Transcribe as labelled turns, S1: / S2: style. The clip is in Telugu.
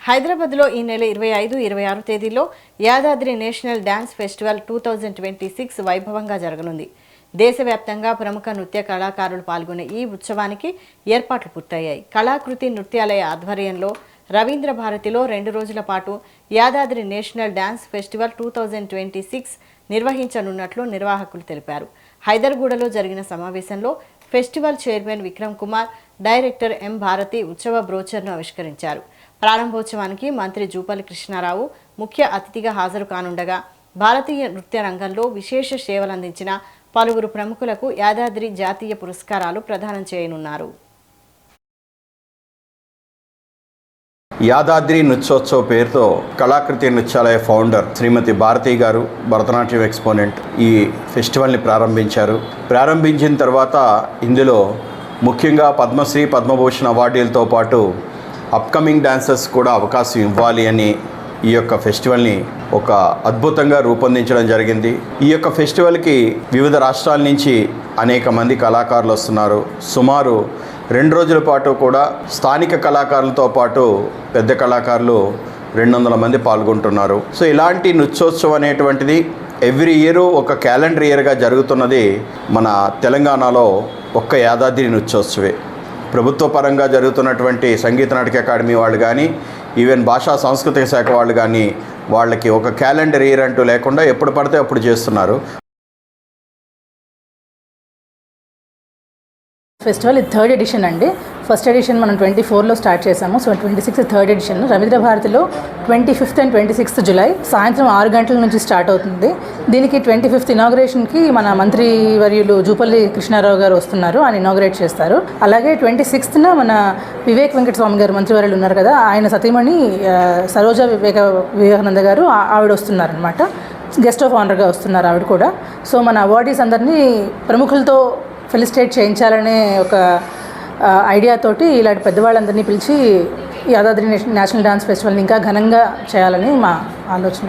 S1: హైదరాబాద్లో ఈ నెల 25, 26 తేదీల్లో యాదాద్రి నేషనల్ డ్యాన్స్ ఫెస్టివల్ 2026 వైభవంగా జరగనుంది. దేశవ్యాప్తంగా ప్రముఖ నృత్య కళాకారులు పాల్గొనే ఈ ఉత్సవానికి ఏర్పాట్లు పూర్తయ్యాయి. కళాకృతి నృత్యాలయ ఆధ్వర్యంలో రవీంద్ర భారతిలో 2 రోజుల పాటు యాదాద్రి నేషనల్ డ్యాన్స్ ఫెస్టివల్ 2026 నిర్వహించనున్నట్లు నిర్వాహకులు తెలిపారు. హైదర్గూడలో జరిగిన సమావేశంలో festival chairman Vikram Kumar, director M Bharati ఉత్సవ బ్రోచర్ను ఆవిష్కరించారు. ప్రారంభోత్సవానికి మంత్రి జూపల్లి కృష్ణారావు ముఖ్య అతిథిగా హాజరు కానుండగా భారతీయ నృత్య రంగంలో విశేష సేవలందించిన పలువురు ప్రముఖులకు యాదాద్రి జాతీయ పురస్కారాలు ప్రదానం చేయనున్నారు.
S2: యాదాద్రి నృత్యోత్సవ పేరుతో కళాకృతి నృత్యాలయ ఫౌండర్ శ్రీమతి భారతి గారు, భరతనాట్యం ఎక్స్పోనెంట్, ఈ ఫెస్టివల్ని ప్రారంభించారు. ప్రారంభించిన తర్వాత ఇందులో ముఖ్యంగా పద్మశ్రీ, పద్మభూషణ్ అవార్డులతో పాటు అప్కమింగ్ డాన్సర్స్ కూడా అవకాశం ఇవ్వాలి అని ఈ యొక్క ఫెస్టివల్ని ఒక అద్భుతంగా రూపొందించడం జరిగింది. ఈ యొక్క ఫెస్టివల్కి వివిధ రాష్ట్రాల నుంచి అనేక మంది కళాకారులు వస్తున్నారు. సుమారు 2 రోజుల పాటు కూడా స్థానిక కళాకారులతో పాటు పెద్ద కళాకారులు 200 మంది పాల్గొంటున్నారు. సో ఇలాంటి నృత్యోత్సవం అనేటువంటిది ఎవ్రీ ఇయర్ ఒక క్యాలెండర్ ఇయర్గా జరుగుతున్నది మన తెలంగాణలో ఒక్క యాదాద్రి నృత్యోత్సవే. ప్రభుత్వ పరంగా జరుగుతున్నటువంటి సంగీత నాటక అకాడమీ వాళ్ళు కానీ, ఈవెన్ భాషా సాంస్కృతిక శాఖ వాళ్ళు కానీ వాళ్ళకి ఒక క్యాలెండర్ ఇయర్ అంటూ లేకుండా ఎప్పుడు పడితే అప్పుడు చేస్తున్నారు.
S3: ఫెస్టివల్ ఇది 3rd ఎడిషన్ అండి. ఫస్ట్ ఎడిషన్ మనం 24లో స్టార్ట్ చేసాము. సో 26 3rd ఎడిషన్ రవీంద్ర భారతిలో 25th and 26th జులై సాయంత్రం 6 గంటల నుంచి స్టార్ట్ అవుతుంది. దీనికి 25th ఇనాగ్రేషన్కి మన మంత్రి వర్యులు జూపల్లి కృష్ణారావు గారు వస్తున్నారు, ఆయన ఇనాగ్రేట్ చేస్తారు. అలాగే 26th మన వివేక్ వెంకటస్వామి గారు మంత్రివర్యులు ఉన్నారు కదా, ఆయన సతీమణి సరోజ వివేకానంద గారు ఆవిడ వస్తున్నారనమాట. గెస్ట్ ఆఫ్ ఆనర్గా వస్తున్నారు ఆవిడ కూడా. సో మన అవార్డీస్ అందరినీ ప్రముఖులతో ఫెలిసిటేట్ చేయించాలనే ఒక ఐడియాతోటి ఇలాంటి పెద్దవాళ్ళందరినీ పిలిచి యాదాద్రి నేషనల్ డాన్స్ ఫెస్టివల్ని ఇంకా ఘనంగా చేయాలని మా ఆలోచన.